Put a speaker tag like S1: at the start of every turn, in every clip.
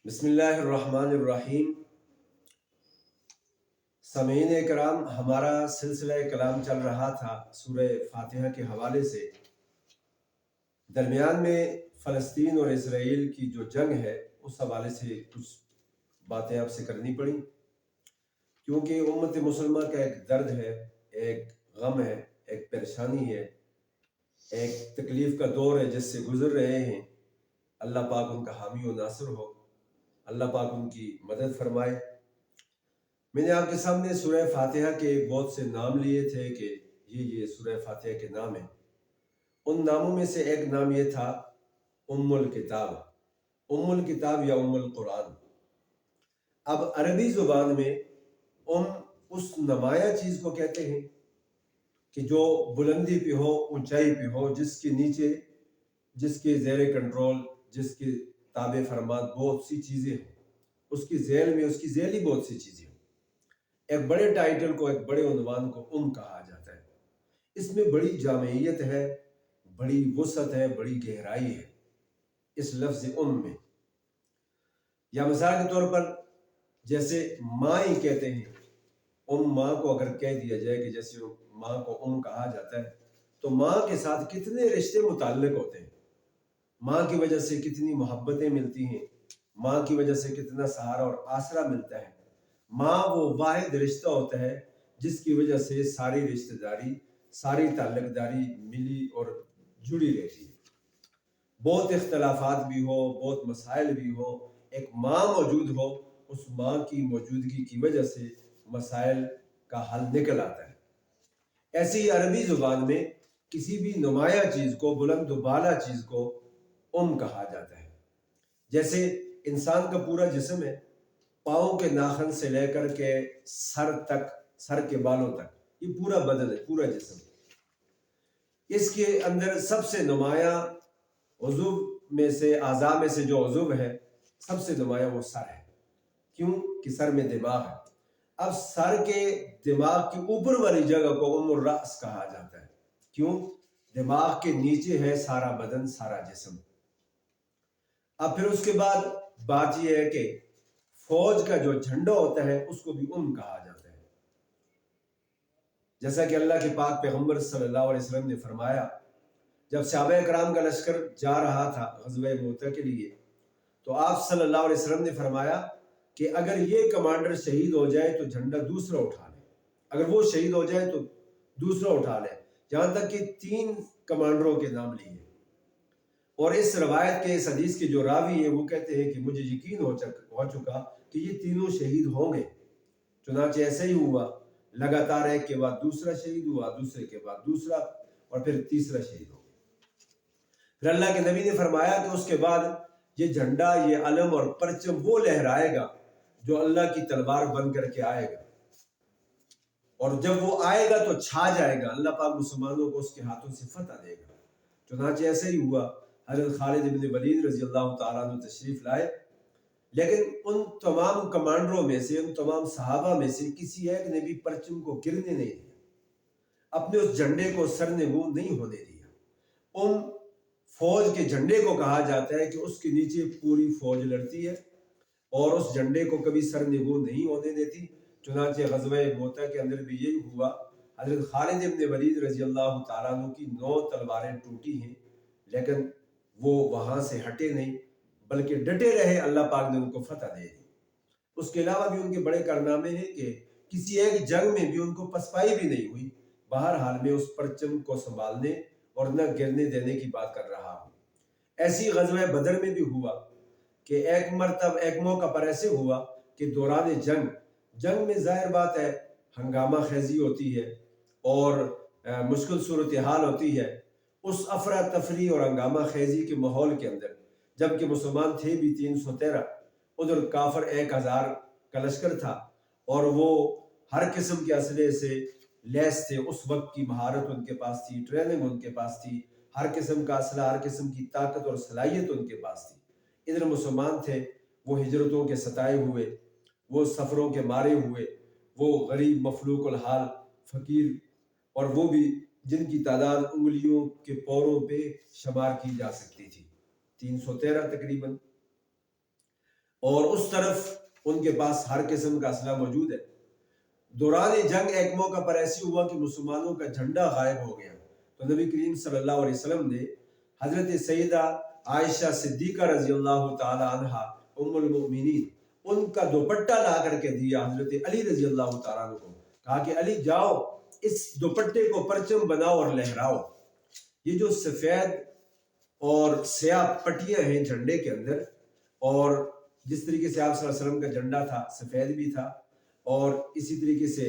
S1: بسم اللہ الرحمن الرحیم۔ سامعین کرام، ہمارا سلسلہ کلام چل رہا تھا سورہ فاتحہ کے حوالے سے۔ درمیان میں فلسطین اور اسرائیل کی جو جنگ ہے اس حوالے سے کچھ باتیں آپ سے کرنی پڑی، کیونکہ امت مسلمہ کا ایک درد ہے، ایک غم ہے، ایک پریشانی ہے، ایک تکلیف کا دور ہے جس سے گزر رہے ہیں۔ اللہ پاک ان کا حامی و ناصر ہو، اللہ پاک ان کی مدد فرمائے۔ میں نے آپ کے سامنے سورہ فاتحہ کے بہت سے نام لیے تھے کہ یہ سورہ فاتحہ کے نام ہیں۔ ان ناموں میں سے ایک نام یہ تھا ام الکتاب، ام الکتاب یا ام القرآن۔ اب عربی زبان میں اس نمایاں چیز کو کہتے ہیں کہ جو بلندی پہ ہو، اونچائی پہ ہو، جس کے نیچے، جس کے زیر کنٹرول، جس کے تابع فرمان بہت سی چیزیں ہیں، اس کی ذیل میں اس کی ذیلی بہت سی چیزیں ہیں۔ ایک بڑے ٹائٹل کو، ایک بڑے عنوان کو کہا جاتا ہے۔ اس میں بڑی جامعیت ہے، بڑی وسعت ہے، بڑی گہرائی ہے اس لفظ میں۔ یا مثال کے طور پر جیسے ماں ہی کہتے ہیں، ماں کو اگر کہہ دیا جائے کہ جیسے ماں کو کہا جاتا ہے تو ماں کے ساتھ کتنے رشتے متعلق ہوتے ہیں، ماں کی وجہ سے کتنی محبتیں ملتی ہیں، ماں کی وجہ سے کتنا سہارا اور آسرا ملتا ہے۔ ماں وہ واحد رشتہ ہوتا ہے جس کی وجہ سے ساری رشتہ داری، ساری تعلق داری ملی اور جڑی رہتی ہے۔ بہت اختلافات بھی ہو، بہت مسائل بھی ہو، ایک ماں موجود ہو، اس ماں کی موجودگی کی وجہ سے مسائل کا حل نکل آتا ہے۔ ایسی ہی عربی زبان میں کسی بھی نمایاں چیز کو، بلند و بالا چیز کو کہا جاتا ہے۔ جیسے انسان کا پورا جسم ہے، پاؤں کے ناخن سے لے کر کے سر تک، سر کے بالوں تک، یہ پورا بدن ہے، پورا جسم ہے۔ اس کے اندر سب سے نمایاں عضو میں سے، اعضاء میں سے جو عضو ہے سب سے نمایاں وہ سر ہے۔ کیوں کہ سر میں دماغ ہے۔ اب سر کے دماغ کی اوپر والی جگہ کو الراس کہا جاتا ہے۔ کیوں؟ دماغ کے نیچے ہے سارا بدن، سارا جسم۔ اب پھر اس کے بعد بات یہ ہے کہ فوج کا جو جھنڈا ہوتا ہے اس کو بھی کہا جاتا ہے۔ جیسا کہ اللہ کے پاک پیغمبر صلی اللہ علیہ وسلم نے فرمایا، جب صحابہ کرام کا لشکر جا رہا تھا غزوہ موتہ کے لیے، تو آپ صلی اللہ علیہ وسلم نے فرمایا کہ اگر یہ کمانڈر شہید ہو جائے تو جھنڈا دوسرا اٹھا لے، اگر وہ شہید ہو جائے تو دوسرا اٹھا لے، جہاں تک کہ 3 کمانڈروں کے نام لیے۔ اور اس روایت کے، اس حدیث کے جو راوی ہیں وہ کہتے ہیں کہ مجھے یقین ہو چکا کہ یہ تینوں شہید ہوں گے۔ چنانچہ ایسا ہی ہوا، لگاتار ایک کے بعد دوسرا شہید ہوا، دوسرے کے بعد دوسرا، اور پھر تیسرا شہید ہو گیا۔ پھر اللہ کے نبی نے فرمایا کہ اس کے بعد یہ جھنڈا، یہ علم اور پرچم وہ لہرائے گا جو اللہ کی تلوار بن کر کے آئے گا، اور جب وہ آئے گا تو چھا جائے گا، اللہ پاک مسلمانوں کو اس کے ہاتھوں سے فتح دے گا۔ چنانچہ ایسا ہی ہوا، حضرت خالد بن ولید رضی اللہ تعالیٰ عنہ تشریف لائے، لیکن ان تمام کمانڈروں میں سے، ان تمام صحابہ میں سے کسی ایک نے بھی پرچم کو گرنے نہیں دیا، اپنے اس جھنڈے کو سرنگوں نہیں ہونے دیا۔ فوج کے جھنڈے کو کہا جاتا ہے کہ اس کے نیچے پوری فوج لڑتی ہے اور اس جھنڈے کو کبھی سرنگوں نہیں ہونے دیتی۔ چنانچہ غزوہ موتہ کے اندر بھی یہی ہوا۔ حضرت خالد بن ولید رضی اللہ تعالیٰ عنہ کی 9 تلواریں ٹوٹی ہیں، لیکن وہ وہاں سے ہٹے نہیں بلکہ ڈٹے رہے، اللہ پاک نے ان کو فتح دے دی۔ اس کے علاوہ بھی ان کے بڑے کارنامے ہیں کہ کسی ایک جنگ میں بھی ان کو پسپائی بھی نہیں ہوئی۔ بہرحال میں اس پرچم کو سنبھالنے اور نہ گرنے دینے کی بات کر رہا ہوں۔ ایسی غزوہ بدر میں بھی ہوا کہ ایک مرتبہ، ایک موقع پر ایسے ہوا کہ دوران جنگ میں ظاہر بات ہے ہنگامہ خیزی ہوتی ہے اور مشکل صورتحال ہوتی ہے۔ اس افراتفری اور ہنگامہ خیزی کے ماحول کے اندر، جبکہ مسلمان تھے بھی 313، ادھر کافر 1000 کا لشکر تھا، اور وہ ہر قسم کے اسلحے سے لیس تھے۔ اس وقت کی مہارت ان کے پاس تھی، ٹریننگ ان کے پاس تھی، ہر قسم کا اسلحہ، ہر قسم کی طاقت اور صلاحیت ان کے پاس تھی۔ ادھر مسلمان تھے، وہ ہجرتوں کے ستائے ہوئے، وہ سفروں کے مارے ہوئے، وہ غریب مفلوق الحال فقیر، اور وہ بھی جن کی تعداد انگلیوں کے پوروں پہ شمار کی جا سکتی تھی، 313 تقریباً۔ اور اس طرف ان کے پاس ہر قسم کا اسلحہ موجود ہے۔ دوران جنگ ایک موقع پر ایسی ہوا کہ مسلمانوں کا جھنڈا غائب ہو گیا، تو نبی کریم صلی اللہ علیہ وسلم نے حضرت سیدہ عائشہ صدیقہ رضی اللہ تعالی عنہ ام المؤمنین ان کا دوپٹہ لا کر کے دیا حضرت علی رضی اللہ تعالیٰ عنہ کو، کہا کہ علی جاؤ اس دوپٹے کو پرچم بناؤ اور لہراؤ۔ یہ جو سفید اور سیاہ پٹیاں ہیں جھنڈے کے اندر، اور جس طریقے سے آپ صلی اللہ علیہ وسلم کا جھنڈا تھا سفید بھی تھا اور اسی طریقے سے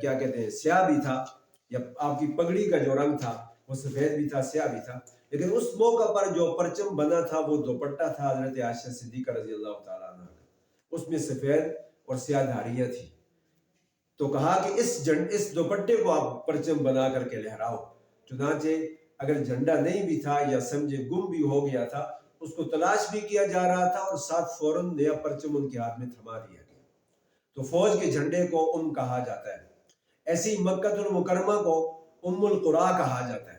S1: کیا کہتے ہیں سیاہ بھی تھا، یا آپ کی پگڑی کا جو رنگ تھا وہ سفید بھی تھا سیاہ بھی تھا، لیکن اس موقع پر جو پرچم بنا تھا وہ دوپٹہ تھا حضرت عائشہ صدیقہ رضی اللہ تعالیٰ عنہ کا، اس میں سفید اور سیاہ دھاریاں تھیں۔ تو کہا کہ اس دوپٹے کو آپ پرچم بنا کر کے لہراؤ۔ چنانچہ اگر جھنڈا نہیں بھی تھا یا سمجھے گم بھی ہو گیا تھا، اس کو تلاش بھی کیا جا رہا تھا اور ساتھ فوراً نیا پرچم ان کے ہاتھ میں تھما دیا گیا۔ تو فوج کے جھنڈے کو کہا جاتا ہے۔ ایسی مکہ المکرمہ کو ام القریٰ کہا جاتا ہے۔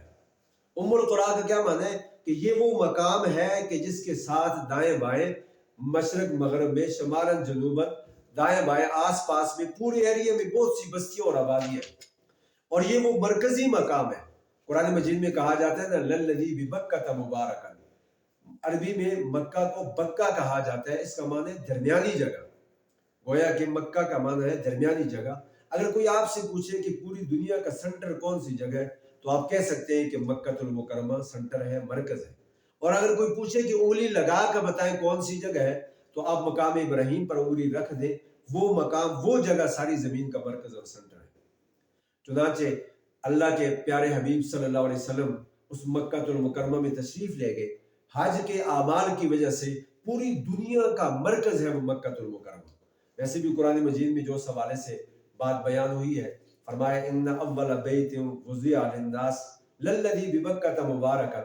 S1: ام القریٰ کا کیا معنی ہے کہ یہ وہ مقام ہے کہ جس کے ساتھ دائیں بائیں مشرق مغرب میں شمالاً جنوباً دائیں بائیں آس پاس میں پورے ایریے میں بہت سی بستیاں اور آبادی ہے، اور یہ وہ مرکزی مقام ہے۔ قرآن مجید میں کہا جاتا ہے نا للذی ببکۃ مبارکا، عربی میں مکہ کو بکہ کہا جاتا ہے، اس کا معنی ہے درمیانی جگہ، گویا کہ مکہ کا معنی ہے درمیانی جگہ۔ اگر کوئی آپ سے پوچھے کہ پوری دنیا کا سنٹر کون سی جگہ ہے تو آپ کہہ سکتے ہیں کہ مکہ المکرمہ سنٹر ہے، مرکز ہے۔ اور اگر کوئی پوچھے کہ انگلی لگا کر بتائیں کون سی جگہ ہے تو آپ مقام ابراہیم پر انگلی رکھ دیں، وہ مقام وہ جگہ ساری زمین کا مرکز اور سنٹر ہے۔ چنانچہ اللہ کے پیارے حبیب صلی اللہ علیہ وسلم اس مکہ المکرمہ میں تشریف لے گئے، حج کے اعمال کی وجہ سے پوری دنیا کا مرکز ہے وہ مکہ المکرمہ۔ ویسے بھی قرآن مجید میں جو اس حوالے سے بات بیان ہوئی ہے، فرمایا ان اول بیت وضع للناس للذی ببکۃ مبارکا،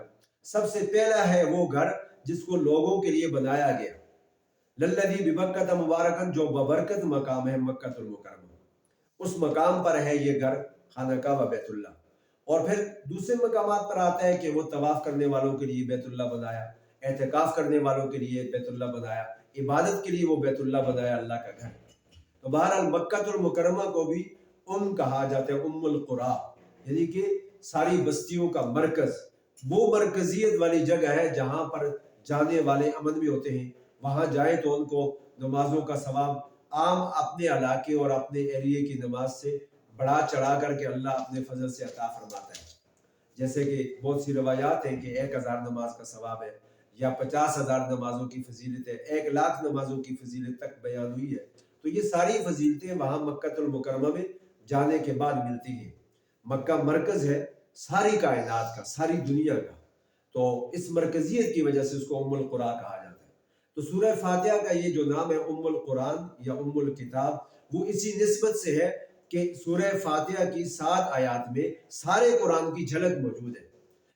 S1: سب سے پہلا ہے وہ گھر جس کو لوگوں کے لیے بنایا گیا، للذی ببکۃ مبارکا، جو ببرکت مقام ہے مکہ المکرمہ، اس مقام پر ہے یہ گھر خانہ کعبہ بیت اللہ۔ اور پھر دوسرے مقامات پر آتا ہے کہ وہ طواف کرنے والوں کے لیے بیت اللہ بنایا، اعتکاف کرنے والوں کے لیے بیت اللہ بنایا، عبادت کے لیے وہ بیت اللہ بنایا، اللہ کا گھر۔ تو بہرحال مکہ المکرمہ کو بھی کہا جاتا ہے ام القریٰ، یعنی کہ ساری بستیوں کا مرکز، وہ مرکزیت والی جگہ ہے جہاں پر جانے والے امن میں ہوتے ہیں، وہاں جائیں تو ان کو نمازوں کا ثواب عام اپنے علاقے اور اپنے ایریے کی نماز سے بڑھا چڑھا کر کے اللہ اپنے فضل سے عطا فرماتا ہے۔ جیسے کہ بہت سی روایات ہیں کہ 1000 نماز کا ثواب ہے، یا 50,000 نمازوں کی فضیلت ہے، 1,00,000 نمازوں کی فضیلت تک بیان ہوئی ہے۔ تو یہ ساری فضیلتیں وہاں مکہ المکرمہ میں جانے کے بعد ملتی ہیں۔ مکہ مرکز ہے ساری کائنات کا، ساری دنیا کا، تو اس مرکزیت کی وجہ سے اس کو ام القریٰ کہا جاتا ہے۔ تو سورہ فاتحہ کا یہ جو نام ہے ام القرآن یا ام الکتاب، وہ اسی نسبت سے ہے کہ سورہ فاتحہ کی 7 آیات میں سارے قرآن کی جھلک موجود ہے۔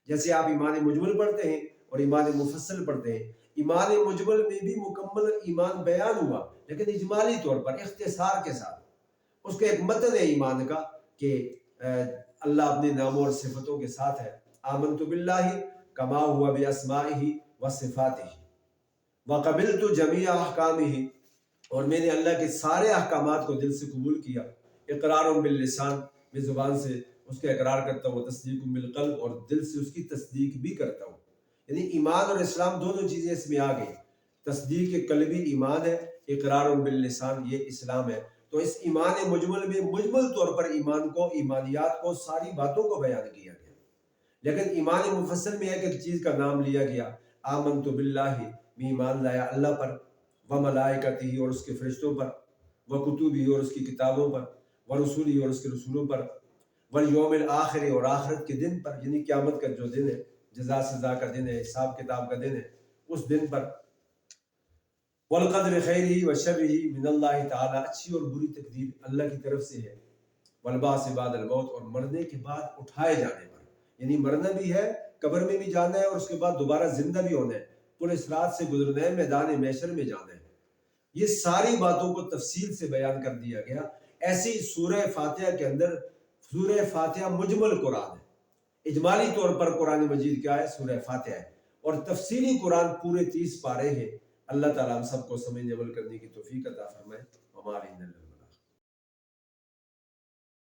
S1: جیسے آپ ایمان مجمل پڑھتے ہیں اور ایمان مفصل پڑھتے ہیں، ایمان مجمل میں بھی مکمل ایمان بیان ہوا، لیکن اجمالی طور پر اختصار کے ساتھ اس کا ایک متن ہے ایمان کا کہ اللہ اپنے ناموں اور صفتوں کے ساتھ ہے، آمنت باللہ کما ہوا باسمائہ وصفاتہ وقبلت جمیع احکامہ، اور میں نے اللہ کے سارے احکامات کو دل سے قبول کیا، اقرار باللسان، میں زبان سے اس کا اقرار کرتا ہوں، تصدیق بالقلب، اور دل سے اس کی تصدیق بھی کرتا ہوں۔ یعنی ایمان اور اسلام دونوں چیزیں اس میں آ گئی، تصدیق قلبی ایمان ہے، اقرار باللسان یہ اسلام ہے۔ تو اس ایمان مجمل میں مجمل طور پر ایمان کو، ایمانیات کو، ساری باتوں کو بیان کیا گیا، لیکن ایمان مفصل میں ایک ایک چیز کا نام لیا گیا۔ آمنت باللہ، میں ایمان لایا اللہ پر، وملائکتہ اور اس کے فرشتوں پر، وکتبہ اور اس کی کتابوں پر، ورسولہ اور اس کے رسولوں پر، والیوم الآخر اور آخرت کے دن پر، یعنی قیامت کا جو دن ہے، جزا سزا کا دن ہے، حساب کتاب کا دن ہے، اس دن پر، والقدر خیرہ وشرہ من اللہ تعالی، اچھی اور بری تقدیر اللہ کی طرف سے ہے، والبعث بعد الموت اور مرنے کے بعد اٹھائے جانے پر، یعنی مرنا بھی ہے، قبر میں بھی جانا ہے، اور اس کے بعد دوبارہ زندہ بھی ہونا ہے، پل صراط سے گزرنا ہے، میدان محشر میں جانا ہے۔ یہ ساری باتوں کو تفصیل سے بیان کر دیا گیا۔ ایسی سورہ فاتحہ کے اندر، سورہ فاتحہ مجمل قرآن ہے، اجمالی طور پر قرآن مجید کیا ہے؟ سورہ فاتحہ ہے، اور تفصیلی قرآن پورے 30 پارے ہیں۔ اللہ تعالیٰ ہم سب کو سمجھنے عمل کرنے کی توفیق عطا فرمائے.